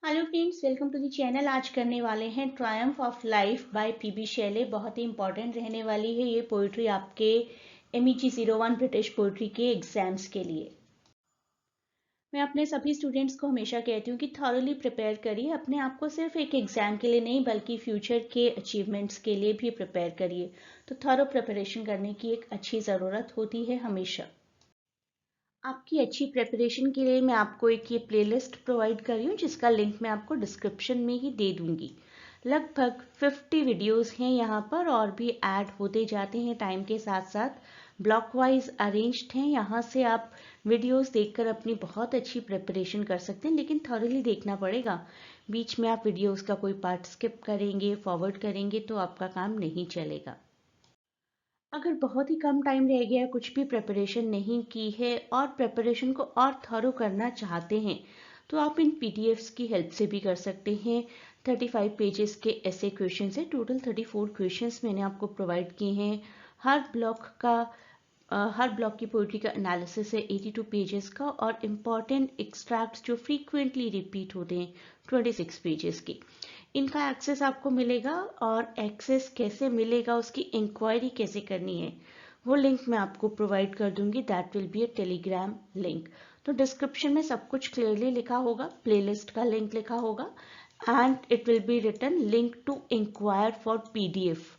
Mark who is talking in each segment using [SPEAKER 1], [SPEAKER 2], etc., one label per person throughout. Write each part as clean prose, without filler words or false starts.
[SPEAKER 1] Hello friends, welcome to the channel. आज करने वाले हैं triumph of life by PB Shelley. बहुत ही इंपॉर्टेंट रहने वाली है ये पोइट्री आपके MEG 01 ब्रिटिश पोइट्री के एग्जाम्स के लिए। मैं अपने सभी स्टूडेंट्स को हमेशा कहती हूँ कि थॉरली प्रिपेयर करिए, अपने आप को सिर्फ एक एग्जाम के लिए नहीं बल्कि फ्यूचर के अचीवमेंट्स के लिए भी प्रिपेयर करिए। तो थॉरो प्रिपरेशन करने की एक अच्छी ज़रूरत होती है हमेशा। आपकी अच्छी प्रिपरेशन के लिए मैं आपको एक ये प्लेलिस्ट प्रोवाइड कर रही हूँ जिसका लिंक मैं आपको डिस्क्रिप्शन में ही दे दूँगी। लगभग 50 वीडियोस हैं यहाँ पर और भी ऐड होते जाते हैं टाइम के साथ साथ। ब्लॉक वाइज अरेंज्ड हैं, यहाँ से आप वीडियोस देखकर अपनी बहुत अच्छी प्रिपरेशन कर सकते हैं, लेकिन थॉरली देखना पड़ेगा। बीच में आप वीडियोस का कोई पार्ट स्किप करेंगे, फॉरवर्ड करेंगे तो आपका काम नहीं चलेगा। अगर बहुत ही कम टाइम रह गया, कुछ भी प्रिपरेशन नहीं की है और प्रिपरेशन को और थॉरो करना चाहते हैं तो आप इन PDFs की हेल्प से भी कर सकते हैं। 35 पेजेस के ऐसे क्वेश्चन है, टोटल 34 क्वेश्चंस मैंने आपको प्रोवाइड किए हैं। हर ब्लॉक की पोइट्री का एनालिसिस है 82 पेजेस का और इम्पॉर्टेंट एक्सट्रैक्ट्स जो फ्रीक्वेंटली रिपीट होते हैं 26 पेजेस के। इनका एक्सेस आपको मिलेगा और एक्सेस कैसे मिलेगा, उसकी इंक्वायरी कैसे करनी है, वो लिंक मैं आपको प्रोवाइड कर दूंगी। That will be a Telegram link. तो डिस्क्रिप्शन में सब कुछ क्लियरली लिखा होगा, प्लेलिस्ट का लिंक लिखा होगा and it will be written link to enquire for PDF।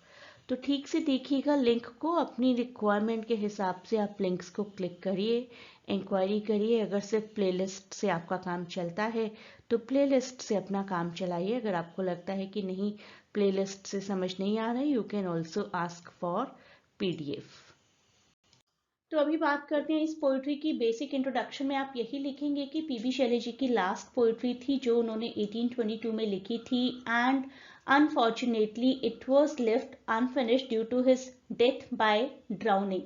[SPEAKER 1] तो ठीक से देखिएगा लिंक को, अपनी रिक्वायरमेंट के हिसाब से आप लिंक्स को क्लिक करिए, इंक्वायरी करिए। अगर सिर्फ प्लेलिस्ट से आपका काम चलता है तो प्लेलिस्ट से अपना काम चलाइए। अगर आपको लगता है कि नहीं प्लेलिस्ट से समझ नहीं आ रहा है, you can also ask for PDF। तो अभी बात करते हैं इस पोइट्री की बेसिक इंट्रोडक्शन में। आप यही लिखेंगे कि पीबी शैले जी की लास्ट पोइट्री थी जो उन्होंने 1822 में लिखी थी and unfortunately it was left unfinished due to his death by drowning.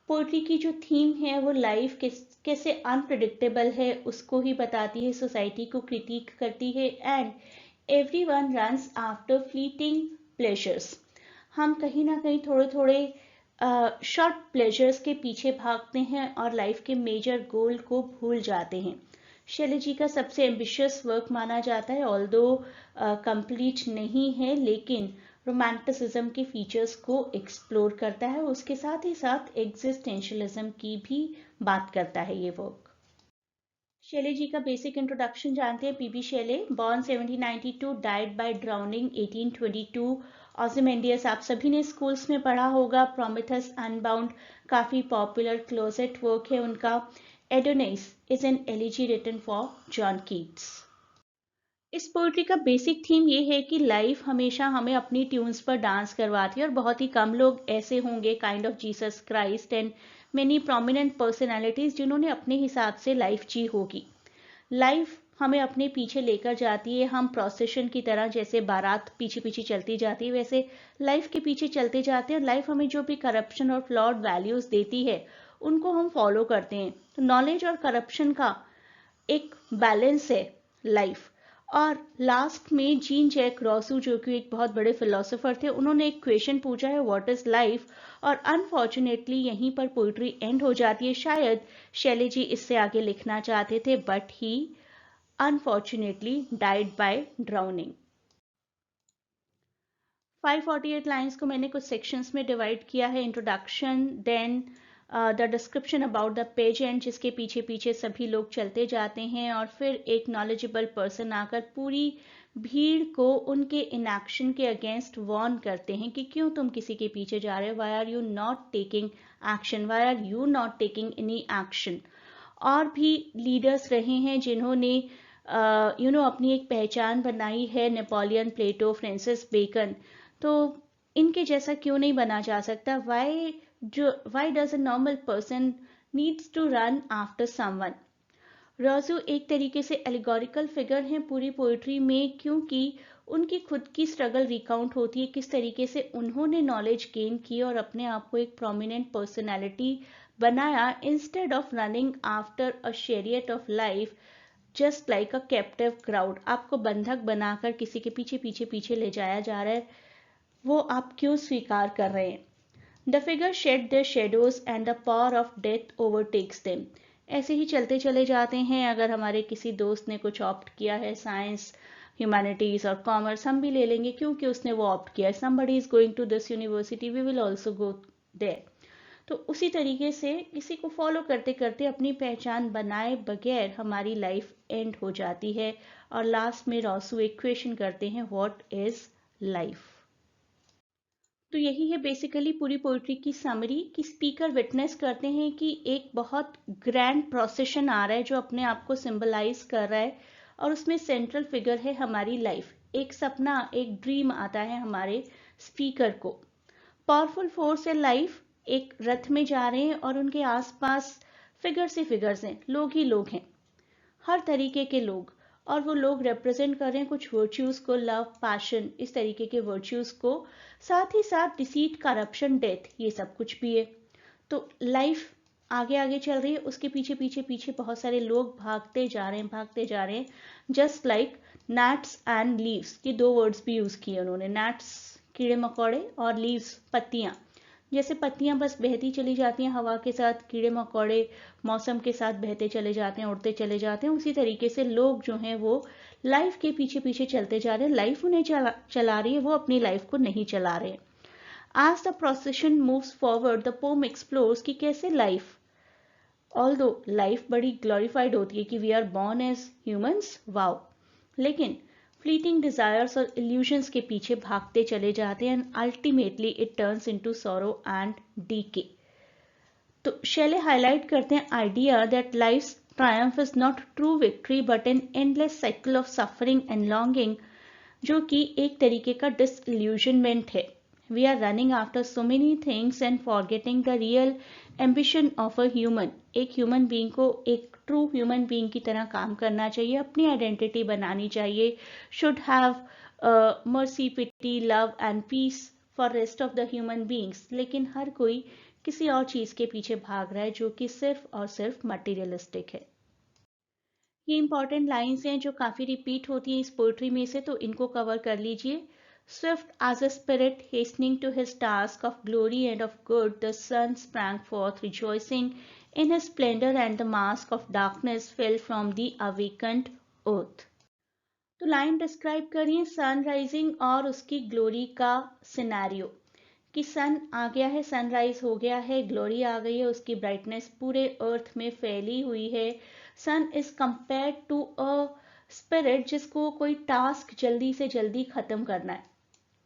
[SPEAKER 1] Poetry की जो थीम है वो लाइफ कैसे अनप्रडिक्टेबल है उसको ही बताती है, सोसाइटी को क्रिटिक करती है and everyone runs after fleeting pleasures. हम कहीं ना कहीं थोड़े थोड़े शॉर्ट प्लेजर्स के पीछे भागते हैं और लाइफ के मेजर गोल को भूल जाते हैं। शैले जी का सबसे एम्बिशियस वर्क माना जाता है, ऑल्दो कंप्लीट नहीं है, लेकिन रोमांटिसिज्म के फीचर्स को एक्सप्लोर करता है, उसके साथ ही साथ एग्जिस्टेंशलिज्म की भी बात करता है ये वर्क। शैले जी का बेसिक इंट्रोडक्शन जानते हैं। PB Shelley, born 1792, died by drowning 1822। Ozymandias आप सभी ने स्कूल्स में पढ़ा होगा। प्रोमेथस अनबाउंड काफी पॉपुलर क्लोजेट वर्क है उनका। Adonais is an elegy written for John Keats. इस पोइट्री का बेसिक थीम ये है कि लाइफ हमेशा हमें अपनी ट्यून्स पर डांस करवाती है और बहुत ही कम लोग ऐसे होंगे, kind of Jesus Christ and many prominent personalities, जिन्होंने अपने हिसाब से लाइफ जी होगी। लाइफ हमें अपने पीछे लेकर जाती है, हम प्रोसेशन की तरह, जैसे बारात पीछे पीछे चलती जाती है वैसे लाइफ के पीछे चलते जाते हैं और लाइफ हमें जो भी करप्शन और फ्लॉड वैल्यूज देती है उनको हम फॉलो करते हैं। तो नॉलेज और करप्शन का एक बैलेंस है लाइफ। और लास्ट में जीन जैक रॉसू जो कि एक बहुत बड़े फिलोसोफर थे, उन्होंने एक क्वेश्चन पूछा है व्हाट इज लाइफ, और अनफॉर्चुनेटली यहीं पर पोइट्री एंड हो जाती है। शायद शैले जी इससे आगे लिखना चाहते थे but he unfortunately died by drowning. 548 lines को मैंने कुछ सेक्शंस में डिवाइड किया है। Introduction, then the description about the page and, जिसके पीछे पीछे सभी लोग चलते जाते हैं, और फिर एक नॉलेजेबल पर्सन आकर पूरी भीड़ को उनके इनएक्शन के अगेंस्ट वार्न करते हैं कि क्यों तुम किसी के पीछे जा रहे हो, why are you not taking action, why are you not taking any action. और भी लीडर्स रहे हैं जिन्होंने अपनी एक पहचान बनाई है, नेपोलियन, प्लेटो, फ्रांसिस बेकन। तो इनके जैसा क्यों नहीं बना जा सकता? Why does a normal person needs to run after someone? रॉजू एक तरीके से एलिगोरिकल फिगर हैं पूरी पोइट्री में, क्योंकि उनकी खुद की स्ट्रगल रिकाउंट होती है, किस तरीके से उन्होंने नॉलेज गेन की और अपने आप को एक प्रोमिनेंट पर्सनैलिटी बनाया instead of running after a chariot of life, just like a captive crowd. आपको बंधक बनाकर किसी के पीछे पीछे पीछे ले जाया जा रहा है, वो आप क्यों स्वीकार कर रहे हैं? The figures shed their shadows and the power of death overtakes them. ऐसे ही चलते चले जाते हैं। अगर हमारे किसी दोस्त ने कुछ ऑप्ट किया है साइंस, ह्यूमैनिटीज और कॉमर्स, हम भी ले लेंगे क्योंकि उसने वो ऑप्ट किया है। Somebody is going to this university, we will also go there. तो उसी तरीके से किसी को फॉलो करते करते अपनी पहचान बनाए बगैर हमारी लाइफ एंड हो जाती है। और लास्ट में रॉसू एक क्वेश्चन करते हैं, व्हाट इज लाइफ। तो यही है बेसिकली पूरी पोइट्री की समरी कि स्पीकर विटनेस करते हैं कि एक बहुत ग्रैंड प्रोसेशन आ रहा है जो अपने आप को सिंबलाइज कर रहा है, और उसमें सेंट्रल फिगर है हमारी लाइफ। एक सपना, एक ड्रीम आता है हमारे स्पीकर को। पावरफुल फोर्स है लाइफ। एक रथ में जा रहे हैं और उनके आसपास फिगर्स हैं, लोग ही लोग हैं, हर तरीके के लोग। और वो लोग रिप्रेजेंट कर रहे हैं कुछ वर्च्यूज को, लव, पैशन, इस तरीके के वर्च्यूज को। साथ ही साथ डिसीट, करप्शन, डेथ, ये सब कुछ भी है। तो लाइफ आगे आगे चल रही है, उसके पीछे पीछे पीछे बहुत सारे लोग भागते जा रहे हैं, भागते जा रहे हैं। Just like gnats and leaves, ये दो वर्ड्स भी यूज किए उन्होंने। gnats कीड़े मकोड़े और लीव्स पत्तियां। जैसे पत्तियां बस बहती चली जाती हैं हवा के साथ, कीड़े मकोड़े मौसम के साथ बहते चले जाते हैं, उड़ते चले जाते हैं, उसी तरीके से लोग जो हैं वो लाइफ के पीछे पीछे चलते जा रहे हैं। लाइफ उन्हें चला रही है, वो अपनी लाइफ को नहीं चला रहे। As the procession moves forward, the poem explores कि कैसे लाइफ, ऑल्दो लाइफ बड़ी ग्लोरीफाइड होती है कि we are born as humans, wow, लेकिन फ्लीटिंग डिजायर्स और इल्यूजन्स के पीछे भागते चले जाते हैं and ultimately it turns into sorrow and decay. तो शैले हाईलाइट करते हैं idea that life triumph is not true victory but an endless cycle of suffering and longing, जो कि एक तरीके का डिसइल्यूजनमेंट है। We are running after so many things and forgetting the real ambition of a human. एक human being को एक true human being की तरह काम करना चाहिए, अपनी आइडेंटिटी बनानी चाहिए, should have mercy, pity, love and peace for rest of the human beings. लेकिन हर कोई किसी और चीज के पीछे भाग रहा है जो कि सिर्फ और सिर्फ मटीरियलिस्टिक है। ये इंपॉर्टेंट लाइंस हैं जो काफी रिपीट होती हैं इस पोएट्री में से, तो इनको कवर कर लीजिए। Swift as a spirit hastening to his task of glory and of good, the sun sprang forth rejoicing in his splendor, and the mask of darkness fell from the awakened earth. तो line describe करिए सन rising और उसकी glory का scenario, कि सन आ गया है, sunrise हो गया है, ग्लोरी आ गई है, उसकी ब्राइटनेस पूरे अर्थ में फैली हुई है। Sun is compared to a spirit जिसको कोई टास्क जल्दी से जल्दी खत्म करना है,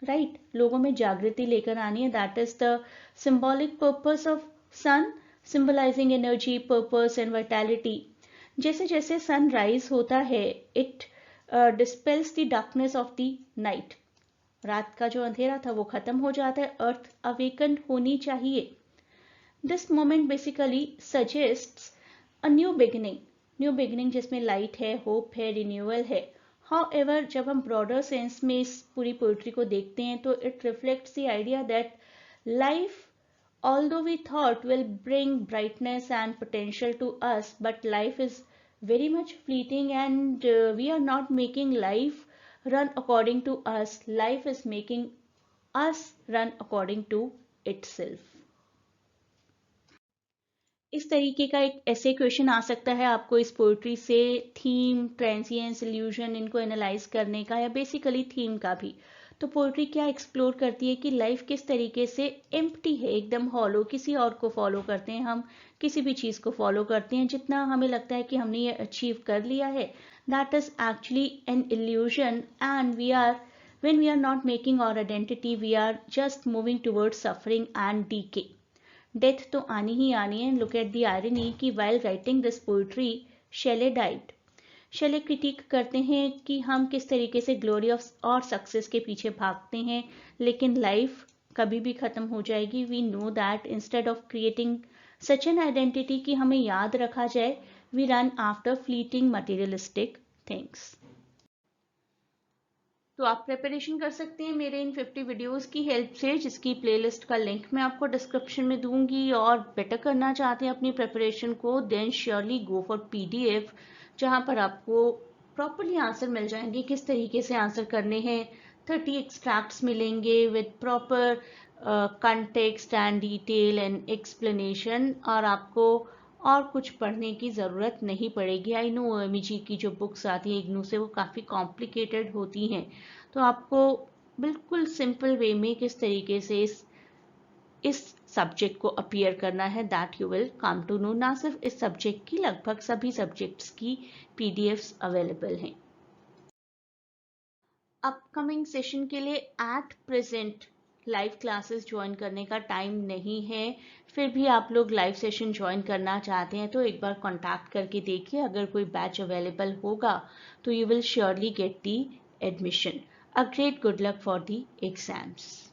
[SPEAKER 1] राइट, लोगों में जागृति लेकर आनी है। That is the symbolic purpose of sun, symbolizing energy, purpose and vitality. जैसे जैसे सन राइज होता है, it dispels the darkness of the night. रात का जो अंधेरा था वो खत्म हो जाता है, अर्थ अवेकन होनी चाहिए। This moment basically suggests a new beginning, new beginning जिसमें लाइट है, होप है, रिन्यूअल है। However, जब हम ब्रॉडर सेंस में इस पूरी पोइट्री को देखते हैं तो it reflects the idea that life, although we thought will bring brightness and potential to us, but life is very much fleeting, and we are not making life run according to us. Life is making us run according to itself. इस तरीके का एक ऐसे question आ सकता है आपको इस poetry से, थीम, ट्रांसिएंस, इल्यूजन, इनको एनालाइज करने का, या बेसिकली थीम का भी। तो पोइट्री क्या एक्सप्लोर करती है कि लाइफ किस तरीके से एम्प्टी है, एकदम हॉलो, किसी और को फॉलो करते हैं हम, किसी भी चीज़ को फॉलो करते हैं, जितना हमें लगता है कि हमने ये अचीव कर लिया है, that is actually an illusion, and we are, when we are not making our identity, we are just moving towards suffering and decay. Death तो आनी ही आनी है। लुक एट द आयरनी कि while writing this poetry शेले died. शेले critic करते हैं कि हम किस तरीके से ग्लोरी ऑफ और सक्सेस के पीछे भागते हैं, लेकिन लाइफ कभी भी खत्म हो जाएगी। We know that instead of creating such an identity कि हमें याद रखा जाए, we run after fleeting materialistic things. तो आप प्रिपरेशन कर सकते हैं मेरे इन 50 वीडियोस की हेल्प से, जिसकी प्लेलिस्ट का लिंक मैं आपको डिस्क्रिप्शन में दूंगी। और बेटर करना चाहते हैं अपनी प्रिपरेशन को, then surely go for PDF, जहां पर आपको प्रॉपरली आंसर मिल जाएंगे, किस तरीके से आंसर करने हैं। 30 एक्सट्रैक्ट्स मिलेंगे with proper context and detail and explanation, और आपको और कुछ पढ़ने की ज़रूरत नहीं पड़ेगी। आई नो OMG की जो बुक्स आती हैं इग्नू से वो काफ़ी कॉम्प्लिकेटेड होती हैं, तो आपको बिल्कुल सिंपल वे में किस तरीके से इस सब्जेक्ट को अपीयर करना है, that you will come to know. ना सिर्फ इस सब्जेक्ट की, लगभग सभी सब्जेक्ट्स की PDFs अवेलेबल हैं। अपकमिंग सेशन के लिए at present live classes join करने का टाइम नहीं है, फिर भी आप लोग लाइव सेशन ज्वाइन करना चाहते हैं तो एक बार कांटेक्ट करके देखिए। अगर कोई बैच अवेलेबल होगा तो you will surely get the admission. A great good luck for the exams.